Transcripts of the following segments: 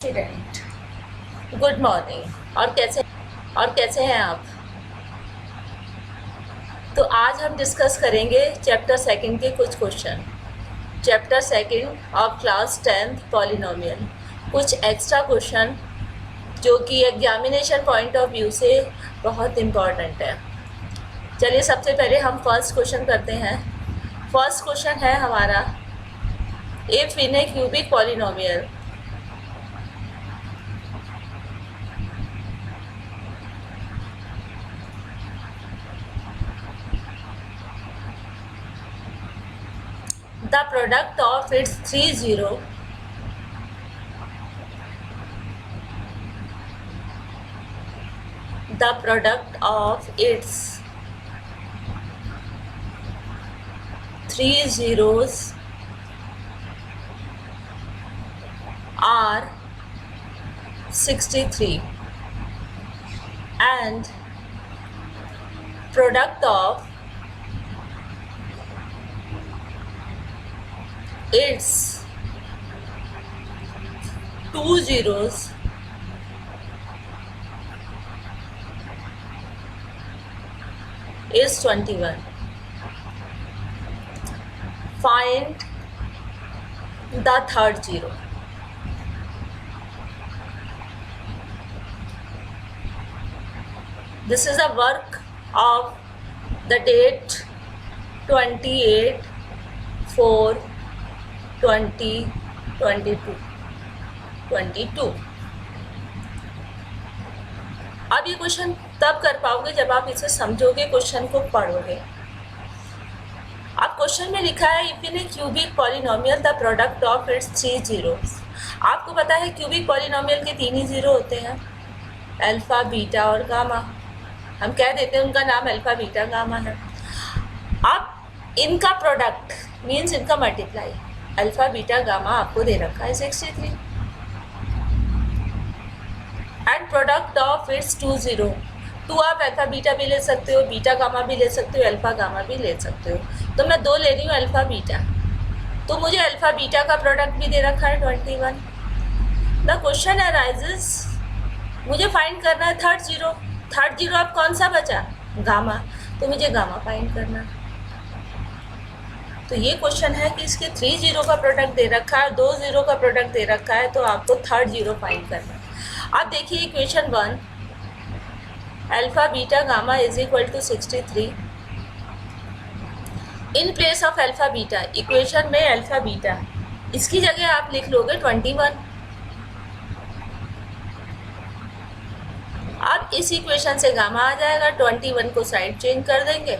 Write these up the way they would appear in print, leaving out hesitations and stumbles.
Student, good morning. और कैसे हैं आप? तो आज हम डिस्कस करेंगे चैप्टर सेकंड के कुछ question. Chapter second of class 10th polynomial, कुछ एक्स्ट्रा क्वेश्चन जो कि एग्जामिनेशन पॉइंट ऑफ व्यू से बहुत इम्पॉर्टेंट है। चलिए सबसे पहले हम फर्स्ट क्वेश्चन करते हैं। फर्स्ट क्वेश्चन है हमारा, if in A cubic polynomial the product of its three zero the product of its three zeros are 63 and product of its two zeros is 21. Find the third zero. This is a work of the date 28/4/2022। अब ये question तब कर पाओगे जब आप इसे समझोगे, question को पढ़ोगे। अब क्वेश्चन में लिखा है if in A cubic polynomial the product of it's three zeros. आपको पता है क्यूबिक पॉलिनोमियल के तीन ही जीरो होते हैं, अल्फा, बीटा और गामा। हम कह देते हैं उनका नाम अल्फा, बीटा, गामा है। अब इनका प्रोडक्ट मीन्स इनका मल्टीप्लाई, अल्फा, बीटा, गामा आपको दे रखा है 63 and product of its two zero. टू आप अल्फा बीटा भी ले सकते हो, बीटा गामा भी ले सकते हो, अल्फा गामा भी ले सकते हो। तो मैं दो ले रही हूँ अल्फा बीटा, तो मुझे अल्फा बीटा का प्रोडक्ट भी दे रखा है 21। द क्वेश्चन अराइजेस, मुझे फाइंड करना है थर्ड जीरो। थर्ड जीरो अब कौन सा बचा? गामा, तो मुझे गामा फाइंड करना है। तो ये क्वेश्चन है कि इसके थ्री जीरो का प्रोडक्ट दे रखा है, दो जीरो का प्रोडक्ट दे रखा है, तो आपको थर्ड जीरो फाइंड करना है। अब देखिए equation 1, alpha beta gamma is equal to 63। In place of alpha beta, equation में अल्फा बीटा, इसकी जगह आप लिख लोगे 21। अब इस इक्वेशन से गामा आ जाएगा, 21 को साइड चेंज कर देंगे,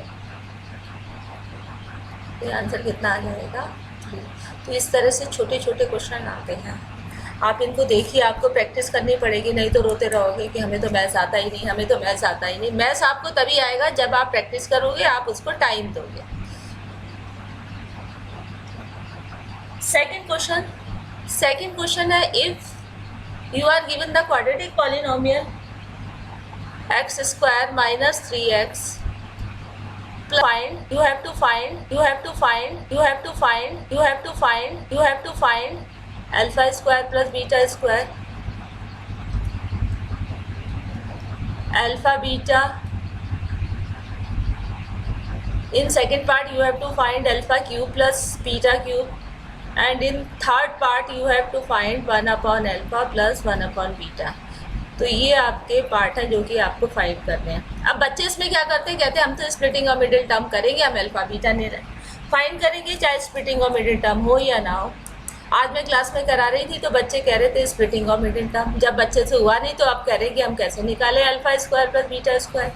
ये आंसर कितना आ जाएगा? 3। तो इस तरह से छोटे छोटे क्वेश्चन आते हैं, आप इनको देखिए, आपको प्रैक्टिस करनी पड़ेगी, नहीं तो रोते रहोगे कि हमें तो मैथ्स आता ही नहीं, हमें तो मैथ्स आता ही नहीं। मैथ्स आपको तभी आएगा जब आप प्रैक्टिस करोगे, आप उसको टाइम दोगे। सेकंड क्वेश्चन है, if you are given the quadratic polynomial x square minus 3x find, you have to find alpha square plus beta square, alpha beta. In second part you have to find alpha cube plus beta cube, and in third part you have to find 1 upon alpha plus 1 upon beta. तो ये आपके part है जो कि आपको find करने हैं। अब बच्चे इसमें क्या करते हैं, कहते हैं हम तो स्प्लिटिंग और मिडिल टर्म करेंगे, हम अल्फा बीटा नहीं फाइंड करेंगे, चाहे स्प्लिटिंग और मिडिल टर्म हो या ना हो। आज मैं क्लास में करा रही थी तो बच्चे कह रहे थे स्प्लिटिंग और मिडिल टर्म, जब बच्चे से हुआ नहीं तो आप कह रहे कि हम कैसे निकालें alpha square plus beta square.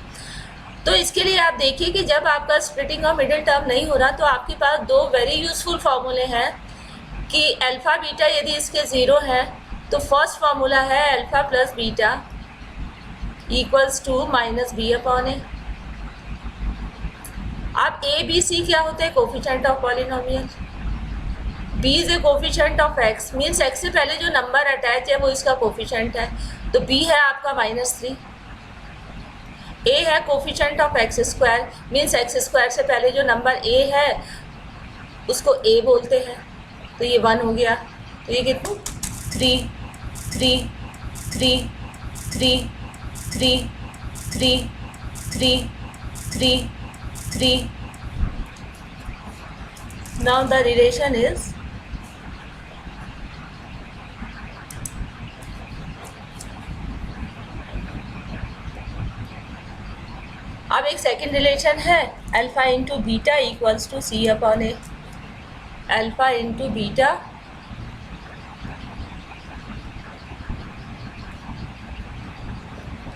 तो इसके लिए आप देखिए कि जब आपका स्प्लिटिंग और मिडिल टर्म नहीं हो रहा तो आपके पास दो वेरी यूजफुल फॉर्मूले हैं कि अल्फा बीटा यदि इसके ज़ीरो है तो फर्स्ट फार्मूला है alpha plus beta equals to minus B upon A. अब ए बी सी क्या होते हैं? Coefficient of polynomial. B is a coefficient of x, means x से पहले जो नंबर अटैच है वो इसका कोफिशिएंट है, तो बी है आपका -3। ए है coefficient of x square, means x square से पहले जो नंबर ए है उसको ए बोलते हैं, तो ये 1 हो गया, तो ये कितना 3 3 3 3 3 3 3 3. Now the relation is अब एक सेकेंड रिलेशन है alpha into beta equals to C upon A. Alpha into beta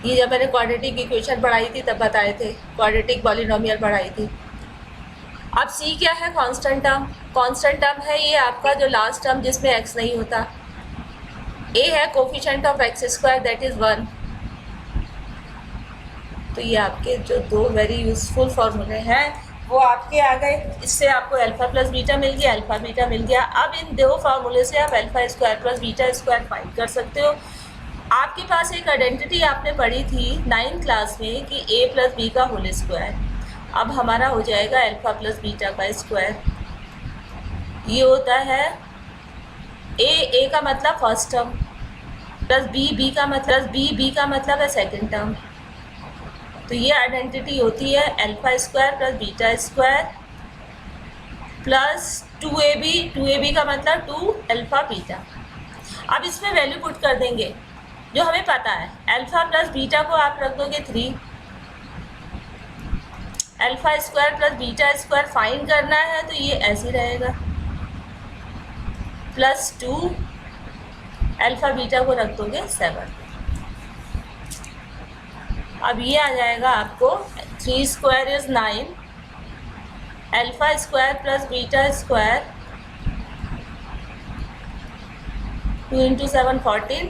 ये जब मैंने क्वाड्रेटिक इक्वेशन पढ़ाई थी तब बताए थे, क्वाड्रेटिक पॉलिनोमियल पढ़ाई थी. अब सी क्या है? Constant term. कांस्टेंट टर्म है ये आपका जो लास्ट टर्म जिसमें एक्स नहीं होता. ए है coefficient of x square that is 1. तो ये आपके जो दो वेरी यूज़फुल फार्मूले हैं वो आपके आ गए. इससे आपको अल्फ़ा प्लस बीटा मिल गया, अल्फ़ा बीटा मिल गया. अब इन दो फार्मूले से आप alpha square plus beta square find कर सकते हो. आपके पास एक आइडेंटिटी आपने पढ़ी थी 9th क्लास में कि a प्लस बी का होल स्क्वायर. अब हमारा हो जाएगा अल्फ़ा प्लस बीटा का स्क्वायर. ये होता है a का मतलब फर्स्ट टर्म प्लस b का मतलब है सेकंड टर्म. तो ये आइडेंटिटी होती है alpha square plus beta square plus 2ab का मतलब 2 अल्फ़ा बीटा. अब इसमें वैल्यू पुट कर देंगे जो हमें पता है. अल्फ़ा प्लस बीटा को आप रख दोगे 3. Alpha square plus beta square find करना है तो ये ऐसे रहेगा प्लस 2 अल्फ़ा बीटा को रख दोगे 7. अब ये आ जाएगा आपको 3 square is 9 alpha square plus beta square 2 into 7 14.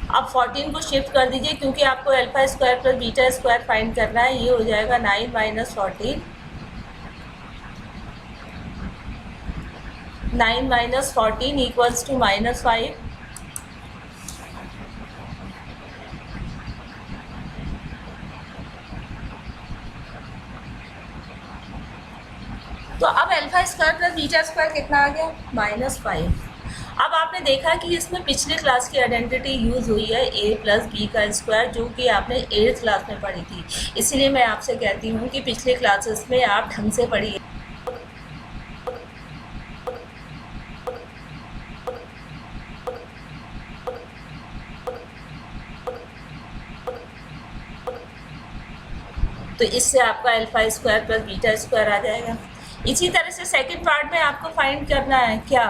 अब 14 को शिफ्ट कर दीजिए क्योंकि आपको alpha square plus beta square find करना है. ये हो जाएगा 9 minus 14. 9 minus 14 equals to minus 5. तो अब alpha square plus beta square कितना आ गया? माइनस 5. अब आपने देखा कि इसमें पिछले क्लास की आइडेंटिटी यूज़ हुई है a प्लस बी का स्क्वायर जो कि आपने 8th क्लास में पढ़ी थी. इसीलिए मैं आपसे कहती हूँ कि पिछले क्लासेस में आप ढंग से पढ़िए. तो इससे आपका alpha square plus beta square आ जाएगा. इसी तरह से सेकंड पार्ट में आपको फाइंड करना है. क्या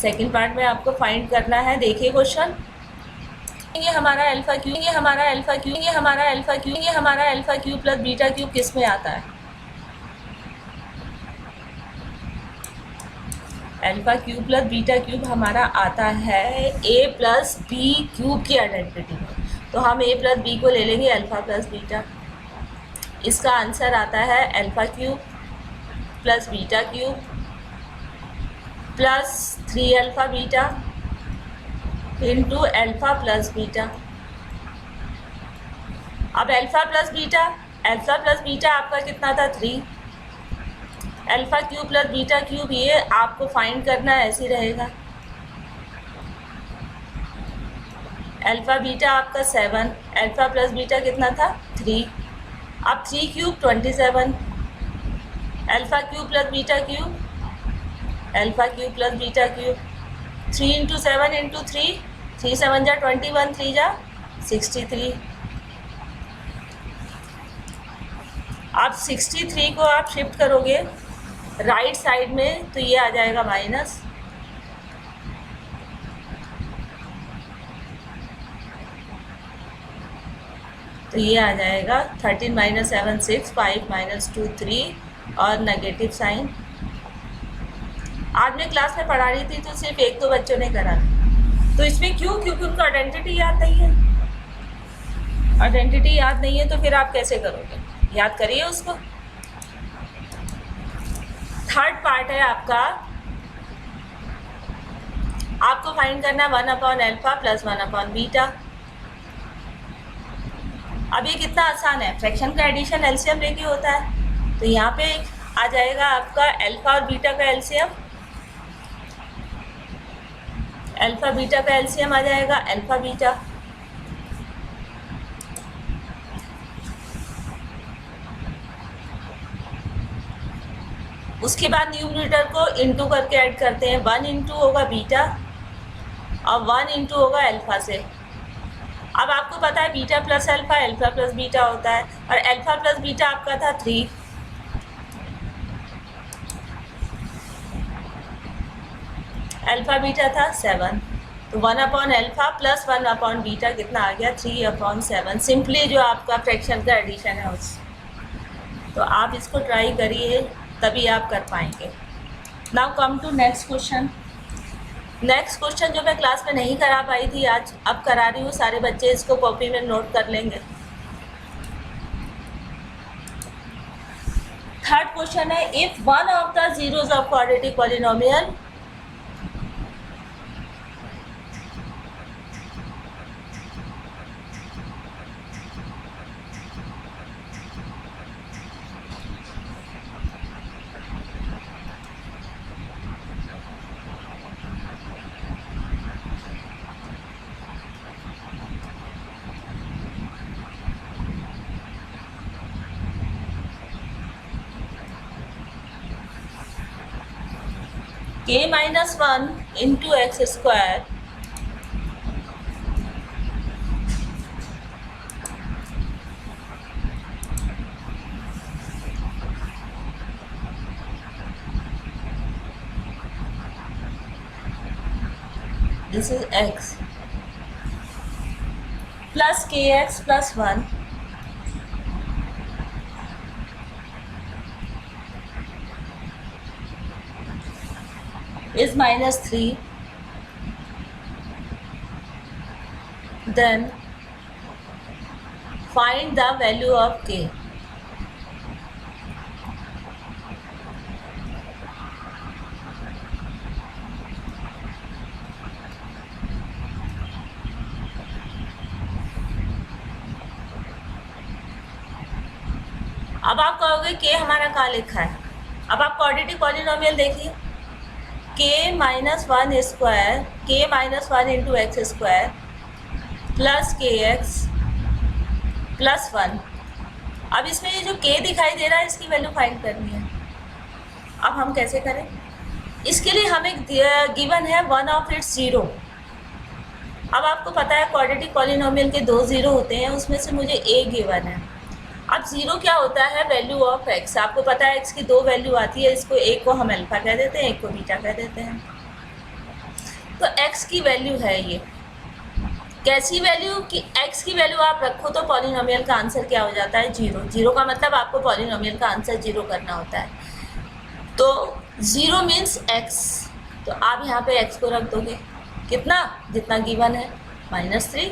सेकंड पार्ट में आपको फाइंड करना है? देखिए क्वेश्चन. ये हमारा alpha cube plus beta cube किस में आता है? Alpha cube plus beta cube हमारा आता है a प्लस बी क्यूब की आइडेंटिटी में. तो हम a प्लस बी को ले लेंगे अल्फ़ा प्लस बीटा. इसका आंसर आता है alpha cube plus beta cube plus 3 alpha beta into alpha plus beta. अब अल्फ़ा प्लस बीटा आपका कितना था? 3. Alpha cube plus beta cube ये आपको फाइंड करना है, ऐसे रहेगा. अल्फ़ा बीटा आपका 7. अल्फ़ा प्लस बीटा कितना था? 3. अब 3 cube 27. Alpha cube plus beta cube alpha cube plus beta cube 3 into 7 into 3 3 7 जा 21 3 जा 63. आप 63 को आप शिफ्ट करोगे राइट साइड में तो ये आ जाएगा माइनस. तो ये आ जाएगा 13 माइनस 7 6 5 माइनस 2 3 और नेगेटिव साइन. आज मैं क्लास में पढ़ा रही थी तो सिर्फ 1-2 बच्चों ने करा. तो इसमें क्यों? क्योंकि उनको आइडेंटिटी याद नहीं है. आइडेंटिटी याद नहीं है तो फिर आप कैसे करोगे? याद करिए उसको. थर्ड पार्ट है आपका, आपको फाइंड करना 1 upon alpha plus 1 upon beta. अब ये कितना आसान है, फ्रैक्शन का एडिशन एलसीएम लेके होता है. तो यहाँ पे आ जाएगा आपका अल्फ़ा और बीटा का एलसीएम अल्फा बीटा का एलसीएम आ जाएगा अल्फा बीटा, उसके बाद न्यूमरेटर को इंटू करके ऐड करते हैं, 1 इंटू होगा बीटा और 1 इंटू होगा अल्फा से। अब आपको पता है beta plus alpha alpha plus beta होता है, और अल्फा प्लस बीटा आपका था 3, अल्फा बीटा था 7, तो 1 upon alpha plus 1 upon beta कितना आ गया 3 अपॉन 7, सिंपली जो आपका फ्रैक्शन का एडिशन है उस। तो आप इसको ट्राई करिए तभी आप कर पाएंगे। Now come to next question. Next question जो मैं क्लास में नहीं करा पाई थी आज, अब करा रही हूँ, सारे बच्चे इसको कॉपी में नोट कर लेंगे। थर्ड क्वेश्चन है, if one of the zeros of quadratic polynomial k minus 1 into x square this is x plus kx plus 1 is minus 3, then find the value of k. अब आप कहोगे के हमारा कहाँ लिखा है। अब आप क्वाड्रेटिक पॉलिनोमियल देखिए, k minus 1 square, k minus 1 into x square plus के एक्स प्लस 1। अब इसमें ये जो k दिखाई दे रहा है इसकी वैल्यू फाइंड करनी है। अब हम कैसे करें, इसके लिए हमें गिवन है 1 ऑफ इट्स 0। अब आपको पता है क्वाड्रेटिक पॉलिनोमियल के 2 0 होते हैं, उसमें से मुझे a गिवन है। अब 0 क्या होता है, वैल्यू ऑफ x। आपको पता है x की 2 वैल्यू आती है, इसको एक को हम अल्फा कह देते हैं, एक को बीटा कह देते हैं। तो x की वैल्यू है ये, कैसी वैल्यू कि x की वैल्यू आप रखो तो पॉलिनोमियल का आंसर क्या हो जाता है 0। 0 का मतलब आपको पॉलिनोमियल का आंसर 0 करना होता है। तो 0 मीन्स x, तो आप यहाँ पे x को रख दोगे कितना, जितना गिवन है -3।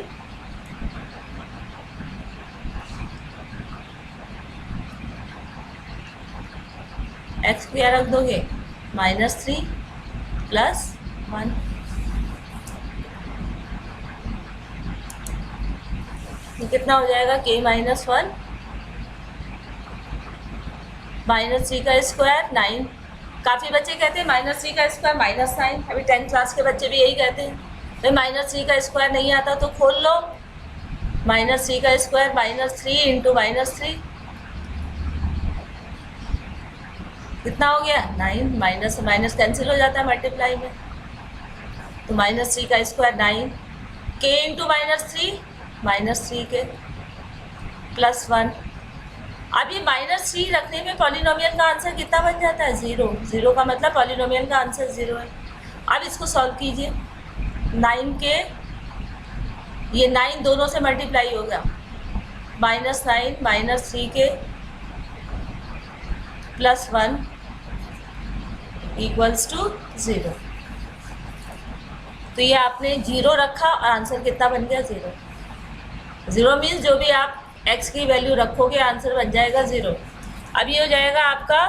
एक्स को क्या रख दोगे -3 प्लस 1। तो कितना हो जाएगा k माइनस 1 -3 का स्क्वायर 9। काफ़ी बच्चे कहते हैं -3 का स्क्वायर -9, अभी 10th क्लास के बच्चे भी यही कहते हैं, भाई -3 का स्क्वायर नहीं आता तो खोल लो, -3 का स्क्वायर -3 इंटू -3 कितना हो गया 9, माइनस माइनस कैंसिल हो जाता है मल्टीप्लाई में, तो -3 का स्क्वायर 9, k इंटू -3 के प्लस 1। अब ये -3 रखने में पॉलिनोमियल का आंसर कितना बन जाता है 0। 0 का मतलब पॉलिनोमियल का आंसर 0 है। अब इसको सॉल्व कीजिए, 9 के ये 9 दोनों से मल्टीप्लाई होगा, -9 -3 के प्लस 1 इक्वल्स टू 0। तो ये आपने 0 रखा और आंसर कितना बन गया 0। 0 मीन्स जो भी आप x की वैल्यू रखोगे आंसर बन जाएगा 0। अब ये हो जाएगा आपका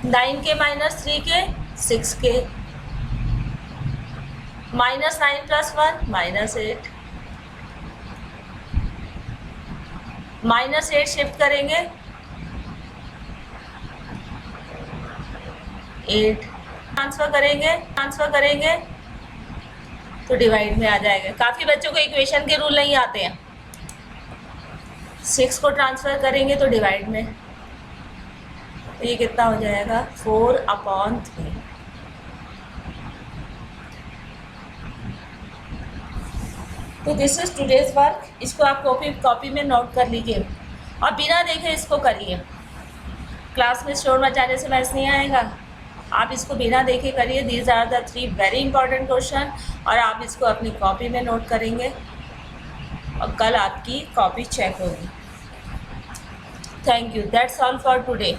9 के -3 के 6 के -9 प्लस 1 -8, -8 शिफ्ट करेंगे 8, ट्रांसफर करेंगे तो डिवाइड में आ जाएगा। काफ़ी बच्चों को इक्वेशन के रूल नहीं आते हैं। 6 को ट्रांसफ़र करेंगे तो डिवाइड में, तो ये कितना हो जाएगा 4/3। तो दिस इज टुडेज वर्क। इसको आप कॉपी में नोट कर लीजिए और बिना देखे इसको करिए। क्लास में शोर मचाने से मैथ्स नहीं आएगा, आप इसको बिना देखे करिए। These are the 3 very important question, और आप इसको अपनी कॉपी में नोट करेंगे और कल आपकी कॉपी चेक होगी। Thank you, that's all for today.